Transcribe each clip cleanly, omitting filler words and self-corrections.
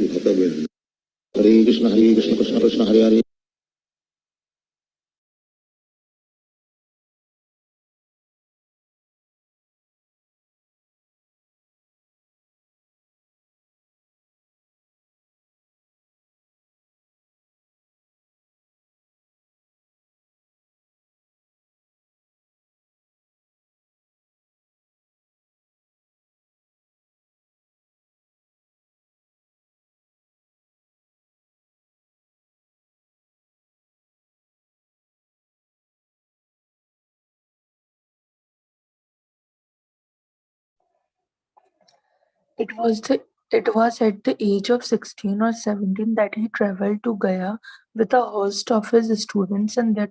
Bhakavin. Hare Krishna, Krishna Krishna, Hare Hare. It was the it was at the age of 16 or 17 that he traveled to Gaya with a host of his students and there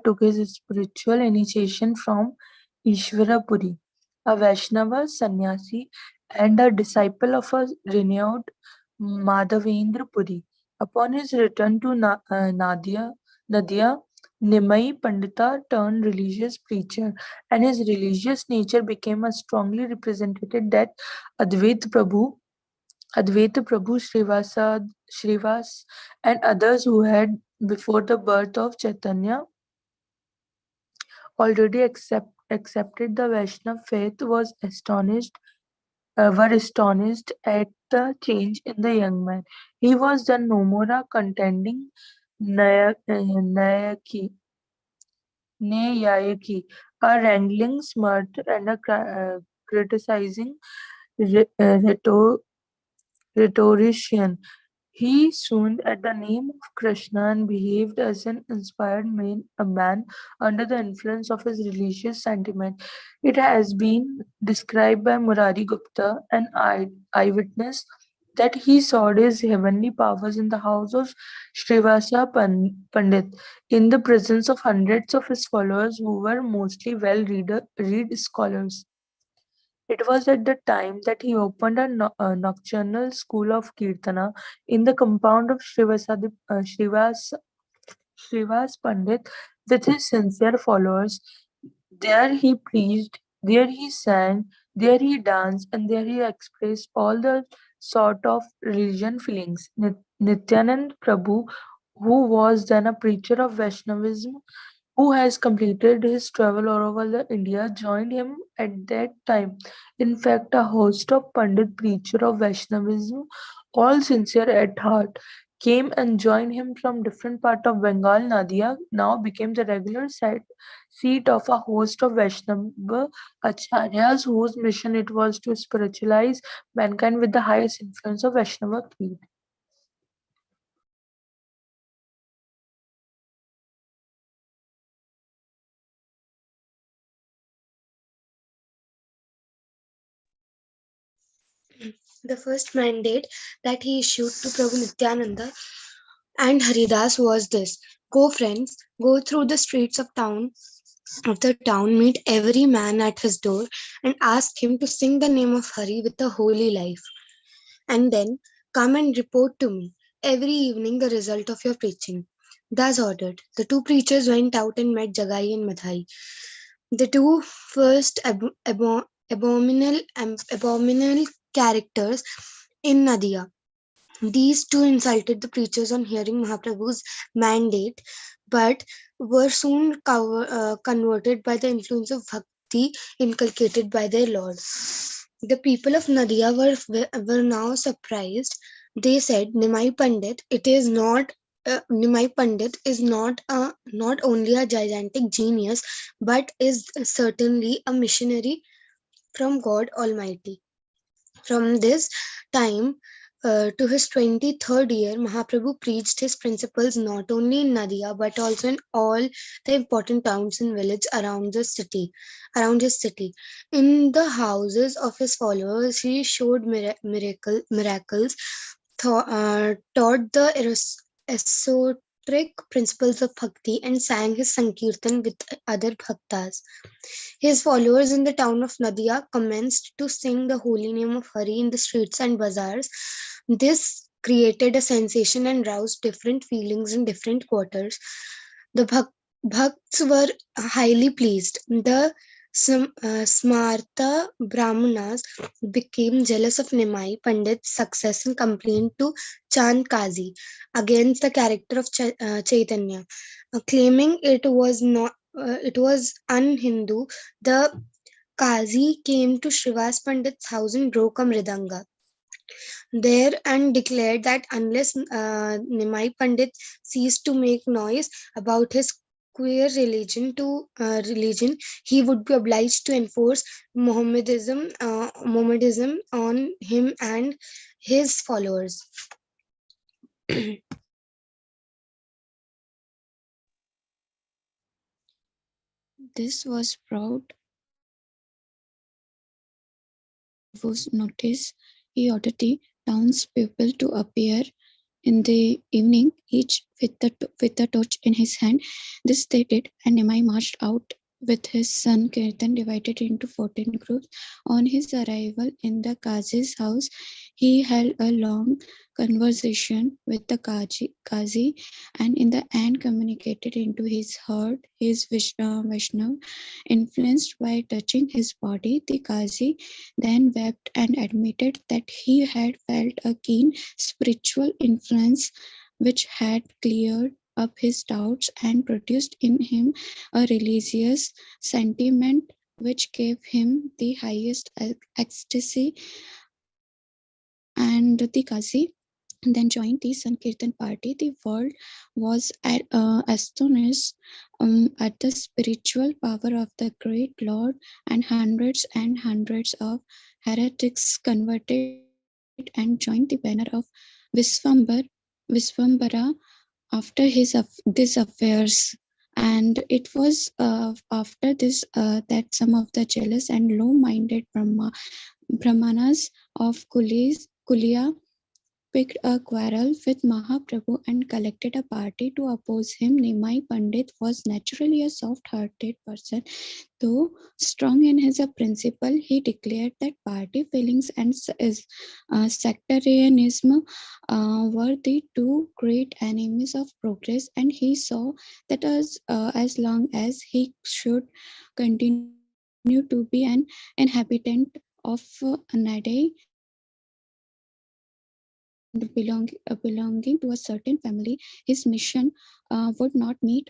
took his spiritual initiation from Ishwarapuri, a Vaishnava sannyasi and a disciple of a renowned Madhavendra Puri. Upon his return to Nadia, Nimai Pandita turned religious preacher, and his religious nature became a strongly represented that Advaita Prabhu, Srivas, and others who had before the birth of Chaitanya already accepted the Vaishnava faith were astonished at the change in the young man. He was then no more a contending Nayaki, a wrangling smart and a criticizing rhetorician. He soon at the name of Krishna and behaved as an inspired a man under the influence of his religious sentiment. It has been described by Murari Gupta, an eyewitness, that he sought his heavenly powers in the house of Srivasa Pandit, in the presence of hundreds of his followers who were mostly well-read scholars. It was at the time that he opened a nocturnal school of Kirtana in the compound of Srivas Pandit with his sincere followers. There he preached, there he sang, there he danced, and there he expressed all the sort of religion feelings. Nityanand Prabhu, who was then a preacher of Vaishnavism, who has completed his travel all over India, joined him at that time. In fact, a host of Pandit preacher of Vaishnavism, all sincere at heart, came and joined him from different part of Bengal. Nadia now became the regular seat of a host of Vaishnava acharyas whose mission it was to spiritualize mankind with the highest influence of Vaishnava creed. The first mandate that he issued to Prabhu Nityananda and Haridas was this: go friends, go through the streets of the town, meet every man at his door, and ask him to sing the name of Hari with a holy life. And then come and report to me every evening the result of your preaching. Thus ordered, the two preachers went out and met Jagai and Madhai, the two first abominable characters in Nadia. These two insulted the preachers on hearing Mahaprabhu's mandate, but were soon converted by the influence of bhakti inculcated by their Lord. The people of Nadia were now surprised. They said, Nimai Pandit, it is not. Nimai Pandit is not only a gigantic genius, but is certainly a missionary from God Almighty. From this time to his 23rd year, Mahaprabhu preached his principles not only in Nadia but also in all the important towns and villages around his city. In the houses of his followers, he showed miracles, taught the esoteric principles of bhakti, and sang his sankirtan with other bhaktas. His followers in the town of Nadia commenced to sing the holy name of Hari in the streets and bazaars. This created a sensation and roused different feelings in different quarters. The Bhakts were highly pleased. The Some Smarta Brahmanas became jealous of Nimai Pandit's success and complained to Chand Kazi against the character of Chaitanya, claiming it was un-Hindu. The Kazi came to Srivas Pandit's house and broke a mridanga there and declared that unless Nimai Pandit ceased to make noise about his queer religion, he would be obliged to enforce Mohammedism on him and his followers. This was brought Mahaprabhu's notice. He ordered the townspeople to appear in the evening, each with a torch in his hand. This they did, and Nimai marched out with his son Kirtan, divided into 14 groups. On his arrival in the Qazi's house, he held a long conversation with the Qazi, and in the end communicated into his heart his Vaishnav. Influenced by touching his body, the Qazi then wept and admitted that he had felt a keen spiritual influence which had cleared up his doubts and produced in him a religious sentiment which gave him the highest ecstasy. And the Qazi then joined the Sankirtan party. The world was astonished at the spiritual power of the great Lord, and hundreds of heretics converted and joined the banner of Visvambar, Visvambara after these affairs. And it was after this that some of the jealous and low-minded Brahmanas of Kulia picked a quarrel with Mahaprabhu and collected a party to oppose him. Nimai Pandit was naturally a soft-hearted person. Though strong in his principle, he declared that party feelings and sectarianism were the two great enemies of progress, and he saw that as long as he should continue to be an inhabitant of Anadai and belonging to a certain family, his mission would not meet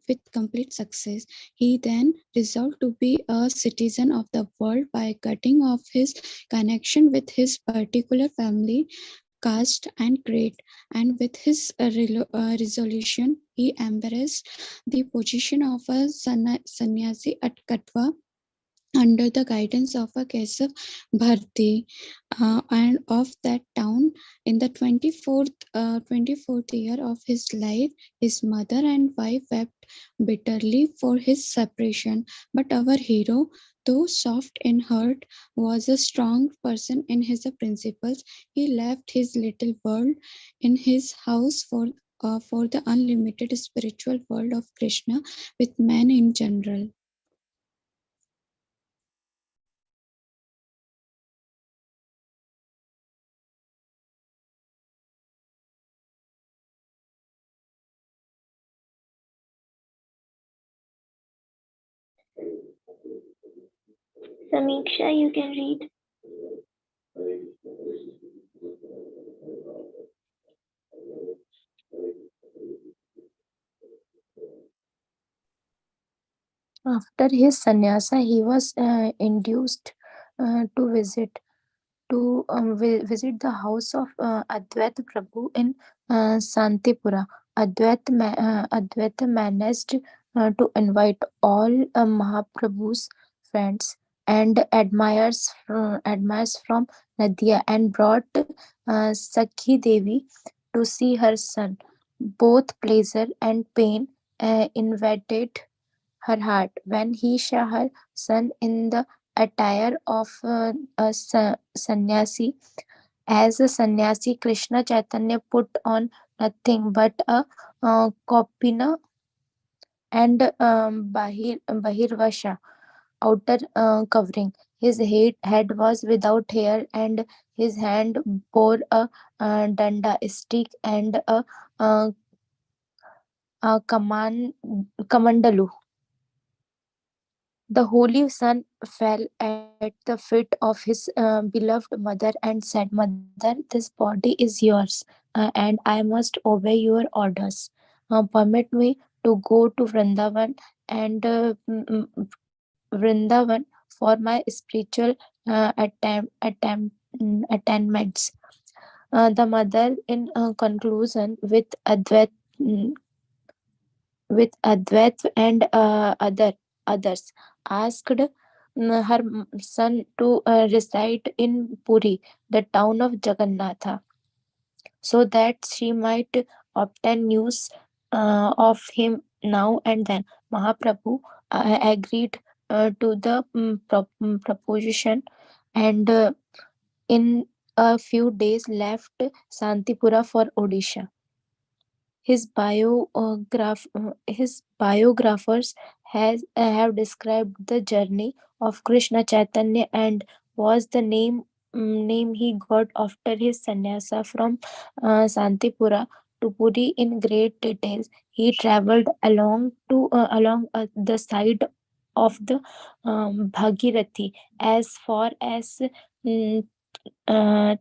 with complete success. He then resolved to be a citizen of the world by cutting off his connection with his particular family, caste, and grade. And with his resolution, he embraced the position of a sannyasi at Katwa under the guidance of a Kesav Bharti and of that town. In the 24th year of his life, his mother and wife wept bitterly for his separation. But our hero, though soft in heart, was a strong person in his principles. He left his little world in his house for the unlimited spiritual world of Krishna with men in general. Samiksha, you can read. After his sannyasa, he was induced to visit the house of Advait Prabhu in Santipura. Advait managed to invite all Mahaprabhu's friends and admirers from Nadia and brought Sakhi Devi to see her son. Both pleasure and pain invaded her heart when he saw her son in the attire of a sannyasi. As a sannyasi, Krishna Chaitanya put on nothing but a kopina and bahirvasha outer covering. His head was without hair, and his hand bore a danda stick and uh, a kamandalu. The holy son fell at the feet of his beloved mother and said, "Mother, this body is yours, and I must obey your orders. Permit me to go to Vrindavan and Vrindavan for my spiritual attainments." The mother, in conclusion, mm, with Advait and others, asked her son to reside in Puri, the town of Jagannatha, so that she might obtain news of him now and then. Mahaprabhu agreed to the proposition, and in a few days left Santipura for Odisha. His biographers have described the journey of Krishna Chaitanya and was the name he got after his sannyasa from Santipura to Puri in great details. He travelled along the side of the Bhagirathi as far as mm, uh,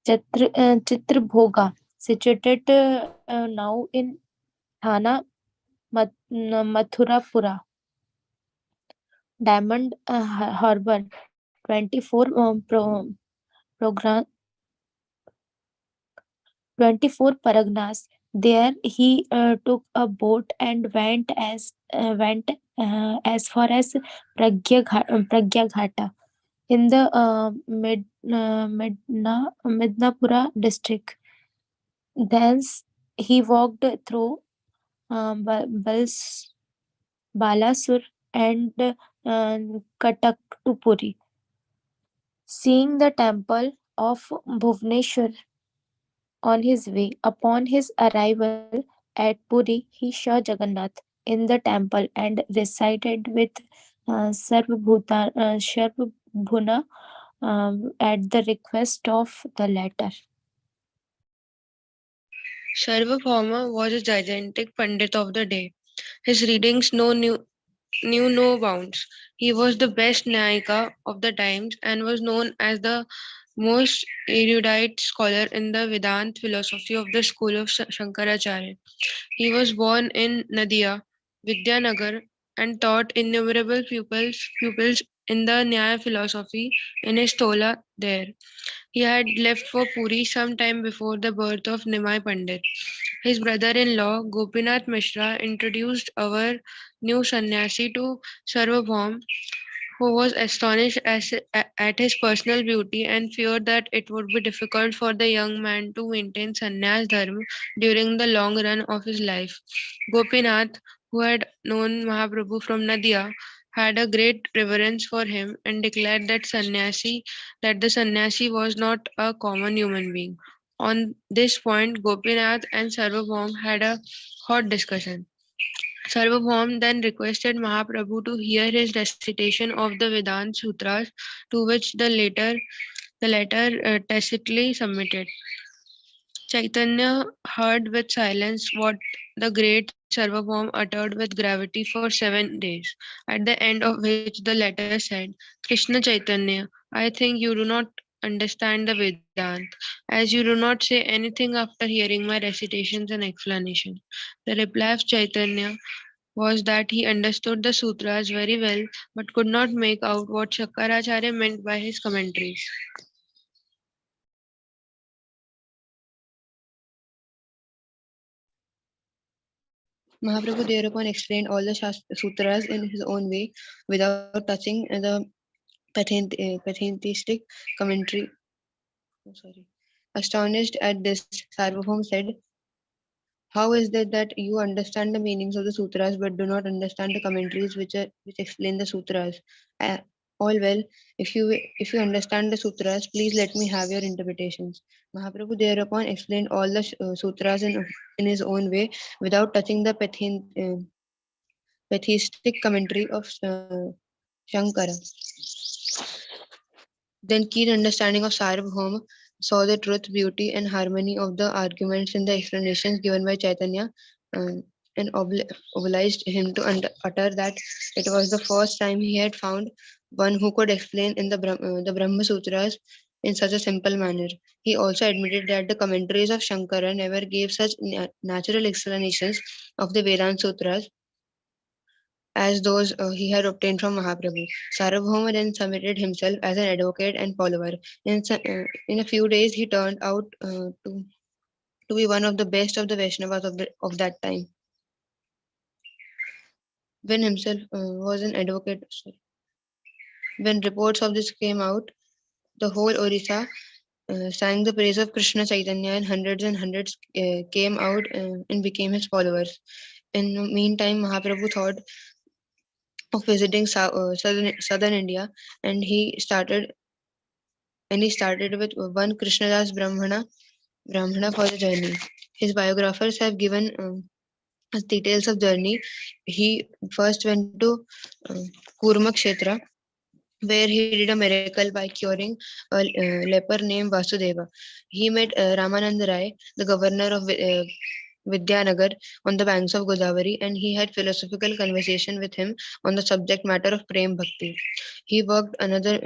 Chitrabhoga, situated now in Thana Mathurapura. Diamond Harbour, 24 program, 24 Paragnas. There he took a boat and went as far as Pragya Ghata in the Midnapura district. Thence he walked through Balasur and Katak to Puri. Seeing the temple of Bhubaneswar on his way, upon his arrival at Puri, he saw Jagannath in the temple and recited with Sarvabhuna at the request of the latter. Sarvabhauma was a gigantic Pandit of the day. His readings knew no bounds. He was the best Nyayika of the times and was known as the most erudite scholar in the Vedant philosophy of the school of Shankaracharya. He was born in Nadia, Vidyanagar, and taught innumerable pupils in the Nyaya philosophy in his Tola there. He had left for Puri some time before the birth of Nimai Pandit. His brother-in-law, Gopinath Mishra, introduced our new sannyasi to Sarvabhaum, who was astonished at his personal beauty and feared that it would be difficult for the young man to maintain sannyas dharma during the long run of his life. Gopinath, who had known Mahaprabhu from Nadia, had a great reverence for him and declared that the sannyasi was not a common human being. On this point, Gopinath and Sarvabhaum had a hot discussion. Sarvabhaum then requested Mahaprabhu to hear his recitation of the Vedanta Sutras, to which the latter tacitly submitted. Caitanya heard with silence what the great Sarvabhaum uttered with gravity for 7 days, at the end of which the latter said, "Krishna Chaitanya, I think you do not understand the Vedant, as you do not say anything after hearing my recitations and explanations." The reply of Chaitanya was that he understood the sutras very well but could not make out what Shankaracharya meant by his commentaries. Mahaprabhu thereupon explained all the sutras in his own way without touching the patheistic commentary. Oh, sorry. Astonished at this, Sarvabhaum said, "How is it that you understand the meanings of the sutras but do not understand the commentaries which explain the sutras? Uh, all well. If you understand the sutras, please let me have your interpretations." Mahaprabhu thereupon explained all the sutras in his own way without touching the patheistic commentary of Shankara. Then keen understanding of Sarvabhauma saw the truth, beauty, and harmony of the arguments in the explanations given by Chaitanya. Um, and obliged him to utter that it was the first time he had found one who could explain in the Brahma Sutras in such a simple manner. He also admitted that the commentaries of Shankara never gave such natural explanations of the Vedanta Sutras as those he had obtained from Mahaprabhu. Sarvabhauma then submitted himself as an advocate and follower. In a few days, he turned out to be one of the best of the Vaishnavas of that time. When himself was an advocate, sorry. When reports of this came out, the whole Orissa sang the praise of Krishna Chaitanya, and hundreds came out and became his followers. In the meantime, Mahaprabhu thought of visiting southern India, and he started with one Krishnadas Brahmana for the journey. His biographers have given us details of journey. He first went to uh, Kurma Kshetra, where he did a miracle by curing a leper named Vasudeva. He met Ramananda Rai, the governor of Vidyanagar, on the banks of Godavari, and he had philosophical conversation with him on the subject matter of Prem Bhakti. He worked another.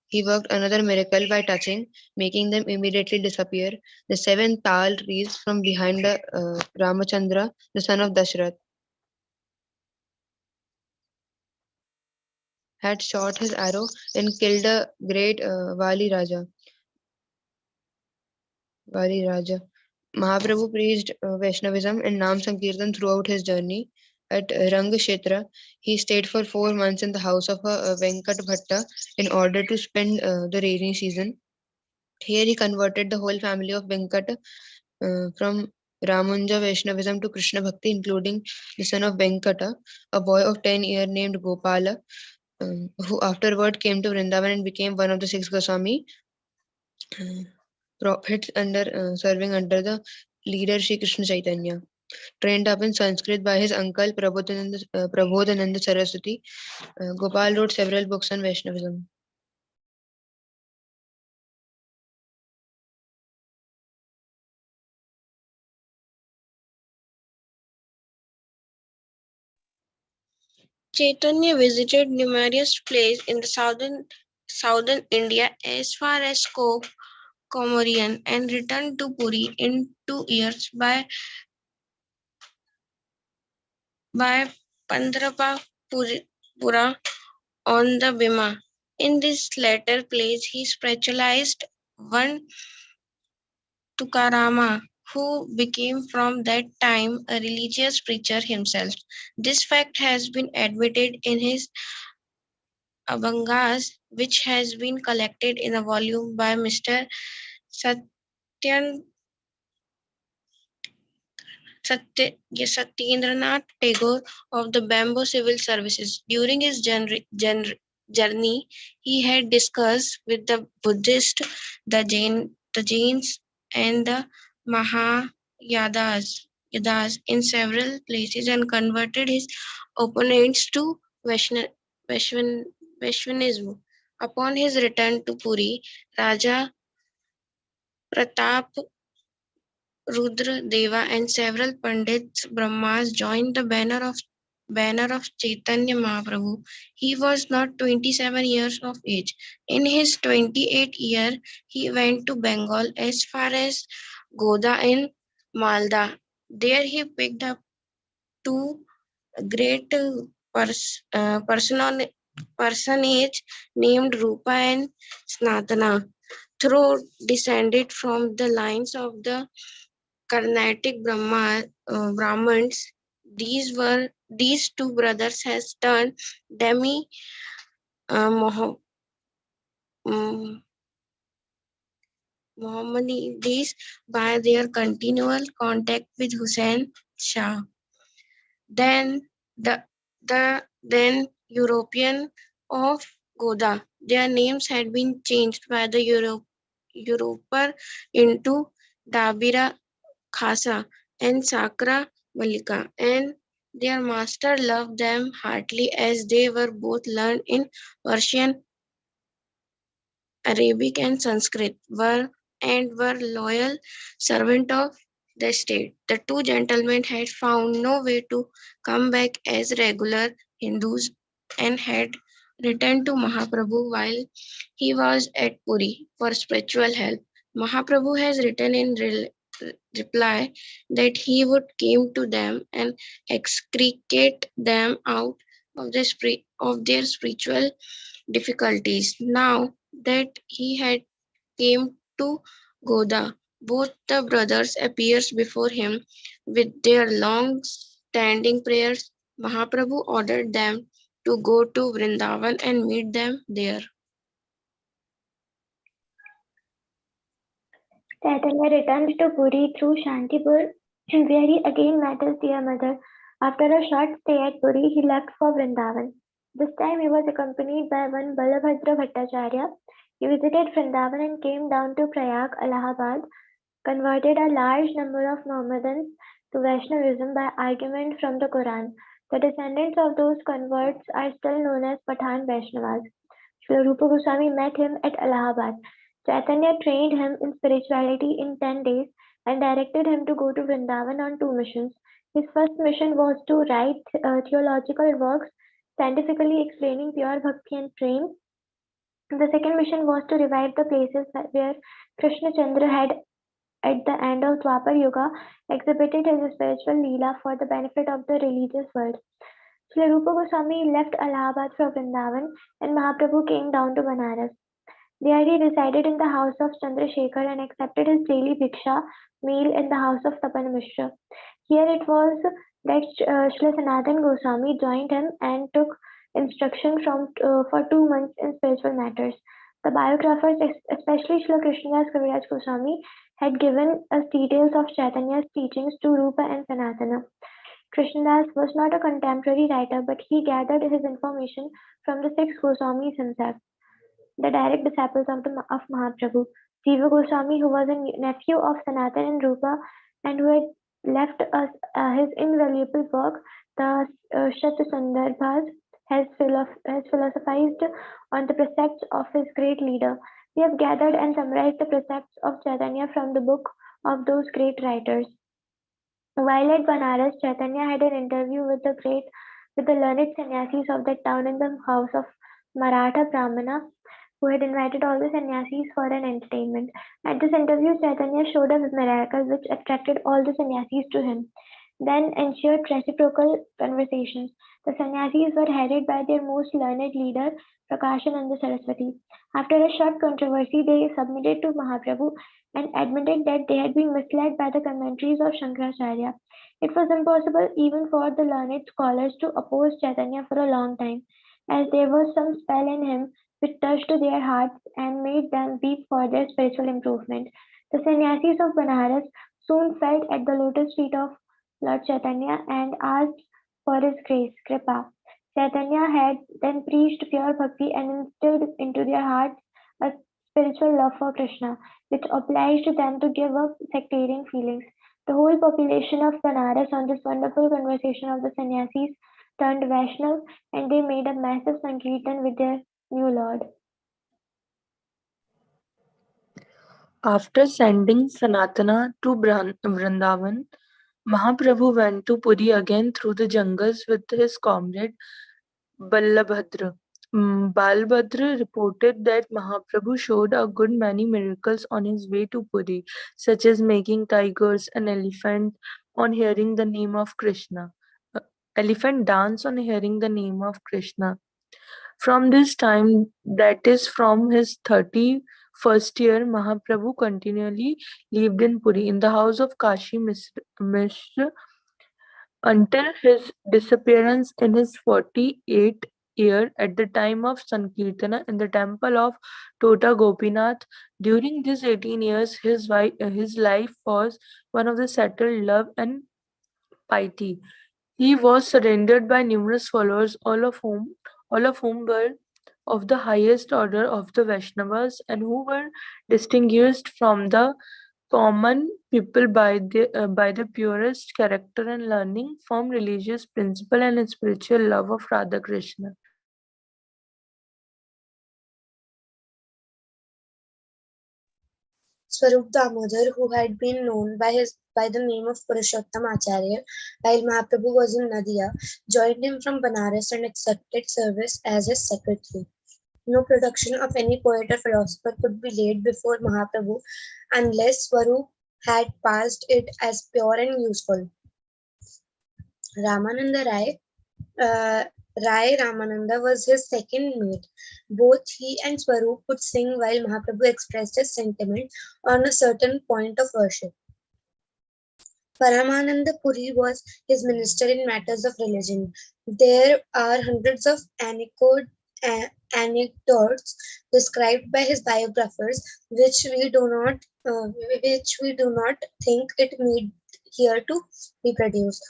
He worked another miracle by touching, making them immediately disappear, the seven tal trees from behind the Ramachandra, the son of Dashrath, had shot his arrow and killed a great Vali Raja. Mahaprabhu preached Vaishnavism and Nam Sankirtan throughout his journey. At Rangashetra, he stayed for 4 months in the house of a Venkat Bhatta in order to spend the rainy season. Here he converted the whole family of Venkat from Ramunja Vaishnavism to Krishna Bhakti, including the son of Venkata, a boy of 10 years named Gopala, who afterward came to Vrindavan and became one of the six Goswami prophets serving under the leader Sri Krishna Chaitanya. Trained up in Sanskrit by his uncle Prabodhananda Saraswati, Gopal wrote several books on Vaishnavism. Chaitanya visited numerous places in the southern India as far as Comorian and returned to Puri in 2 years by Pandrapura on the Bhima. In this latter place, he specialized one Tukarama, who became from that time a religious preacher himself. This fact has been admitted in his Abhangas, which has been collected in a volume by Mr. Satyan Satyendranath Tagore of the Bamboo Civil Services. During his journey, he had discussed with the Buddhists, the Jains, and the Yadas in several places and converted his opponents to Vaishnavism. Upon his return to Puri, Raja Pratap Rudra Deva and several Pandits Brahmas joined the banner of Chaitanya Mahaprabhu. He was not 27 years of age. In his 28th year, he went to Bengal as far as Goda in Malda. There he picked up two great personage named Rupa and Snatana, through descended from the lines of the Carnatic Brahmins. These two brothers has turned demi Mohammedis by their continual contact with Hussein Shah. Then then European of Goda. Their names had been changed by the Europer into Dabira Khasa and Sakra Malika, and their master loved them heartily as they were both learned in Persian, Arabic, and Sanskrit, were loyal servant of the state. The two gentlemen had found no way to come back as regular Hindus and had returned to Mahaprabhu while he was at Puri for spiritual help. Mahaprabhu has written in reply that he would come to them and extricate them out of, of their spiritual difficulties. Now that he had came to Goda, both the brothers appears before him with their long standing prayers. Mahaprabhu ordered them to go to Vrindavan and meet them there. Caitanya returned to Puri through Shantipur, where he again met his dear mother. After a short stay at Puri, he left for Vrindavan. This time he was accompanied by one Balabhadra Bhattacharya. He visited Vrindavan and came down to Prayag, Allahabad, converted a large number of Mohammedans to Vaishnavism by argument from the Quran. The descendants of those converts are still known as Pathan Vaishnavas. Srila Rupa Goswami met him at Allahabad. Chaitanya trained him in spirituality in 10 days and directed him to go to Vrindavan on two missions. His first mission was to write theological works scientifically explaining pure bhakti and prem. The second mission was to revive the places where Krishna Chandra had, at the end of Dwapar Yuga, exhibited his spiritual leela for the benefit of the religious world. Srila Rupa Goswami left Allahabad for Vrindavan and Mahaprabhu came down to Banaras. There he resided in the house of Chandrasekhar and accepted his daily bhiksha meal in the house of Tapan Mishra. Here it was that Srila Sanatan Goswami joined him and took instruction for 2 months in spiritual matters. The biographers, especially Srila Krishnadas Kaviraj Goswami, had given us details of Chaitanya's teachings to Rupa and Sanatana. Krishnadas was not a contemporary writer, but he gathered his information from the six Goswamis himself, the direct disciples of Mahaprabhu. Jiva Goswami, who was a nephew of Sanatan and Rupa and who had left us his invaluable work, the Shat Sandarbhas, has philosophized on the precepts of his great leader. We have gathered and summarized the precepts of Chaitanya from the book of those great writers. While at Banaras, Chaitanya had an interview with the learned sannyasis of that town in the house of Maratha Brahmana, who had invited all the sannyasis for an entertainment. At this interview, Chaitanya showed a miracle which attracted all the sannyasis to him. Then ensued reciprocal conversations. The sannyasis were headed by their most learned leader, Prakashananda Saraswati. After a short controversy, they submitted to Mahaprabhu and admitted that they had been misled by the commentaries of Shankaracharya. It was impossible even for the learned scholars to oppose Chaitanya for a long time, as there was some spell in him which touched their hearts and made them weep for their spiritual improvement. The sannyasis of Banaras soon fell at the lotus feet of Lord Chaitanya and asked for his grace, Kripa. Chaitanya had then preached pure bhakti and instilled into their hearts a spiritual love for Krishna, which obliged them to give up sectarian feelings. The whole population of Banaras on this wonderful conversation of the sannyasis turned Vaishnav and they made a massive sankirtan with their new lord. After sending Sanatana to Vrindavan, Mahaprabhu went to Puri again through the jungles with his comrade Balabhadra. Balbhadra reported that Mahaprabhu showed a good many miracles on his way to Puri, such as making tigers and elephants on hearing the name of Krishna. Elephant dance on hearing the name of Krishna. From this time, that is from his 31st year, Mahaprabhu continually lived in Puri in the house of Kashi Mishra until his disappearance in his 48th year at the time of Sankirtana in the temple of Tota Gopinath. During these 18 years, his life was one of the settled love and piety. He was surrounded by numerous followers, all of whom were of the highest order of the Vaishnavas and who were distinguished from the common people by the purest character and learning, firm religious principle, and spiritual love of Radha Krishna. Swarup Damodar, who had been known by the name of Purushottam Acharya while Mahaprabhu was in Nadia, joined him from Banaras and accepted service as his secretary. No production of any poet or philosopher could be laid before Mahaprabhu unless Swarup had passed it as pure and useful. Ramananda Rai Ramananda was his second mate. Both he and Swarup could sing while Mahaprabhu expressed his sentiment on a certain point of worship. Paramananda Puri was his minister in matters of religion. There are hundreds of anecdotes described by his biographers, which we do not think it need here to reproduce.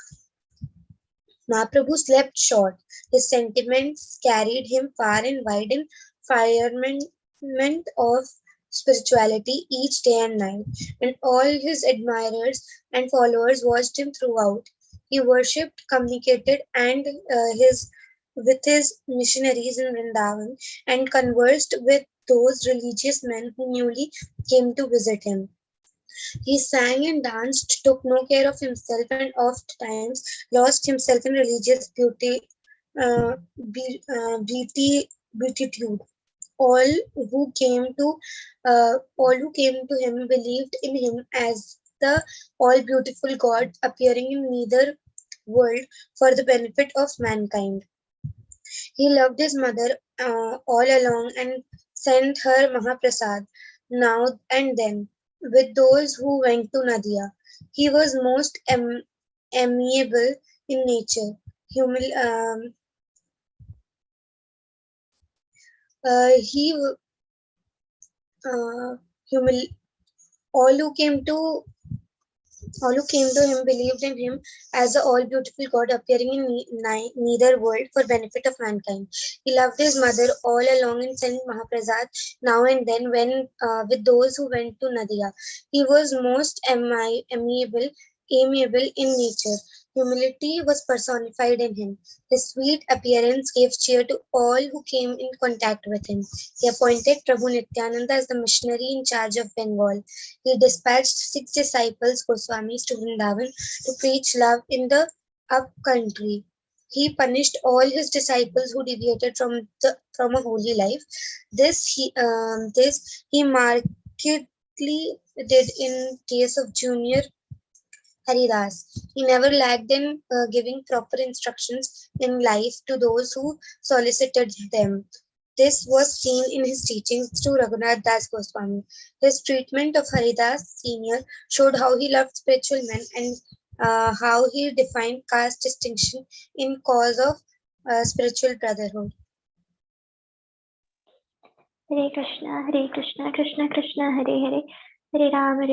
Mahaprabhu slept short. His sentiments carried him far and wide in firmament of spirituality each day and night, and all his admirers and followers watched him throughout. He worshipped, communicated, and with his missionaries in Vrindavan, and conversed with those religious men who newly came to visit him. He sang and danced, took no care of himself, and oft times lost himself in religious beatitude. All who came to him believed in him as the all beautiful God appearing in neither world for the benefit of mankind. He loved his mother all along and sent her Mahaprasad now and then with those who went to Nadia. He was most amiable in nature. He humil- all who came to him believed in him as the all beautiful God appearing in neither world for benefit of mankind. He loved his mother all along and sent Mahaprasad now and then when with those who went to Nadia. He was most amiable in nature. Humility was personified in him. His sweet appearance gave cheer to all who came in contact with him. He appointed Prabhu Nityananda as the missionary in charge of Bengal. He dispatched 6 disciples, Goswamis, to Vrindavan to preach love in the up country. He punished all his disciples who deviated from a holy life. This he markedly did in case of Junior Haridas. He never lacked in giving proper instructions in life to those who solicited them. This was seen in his teachings to Raghunath Das Goswami. His treatment of Haridas Senior showed how he loved spiritual men and how he defined caste distinction in cause of spiritual brotherhood. Hare Krishna, Krishna Krishna, Hare Hare, Hare Ram, Hare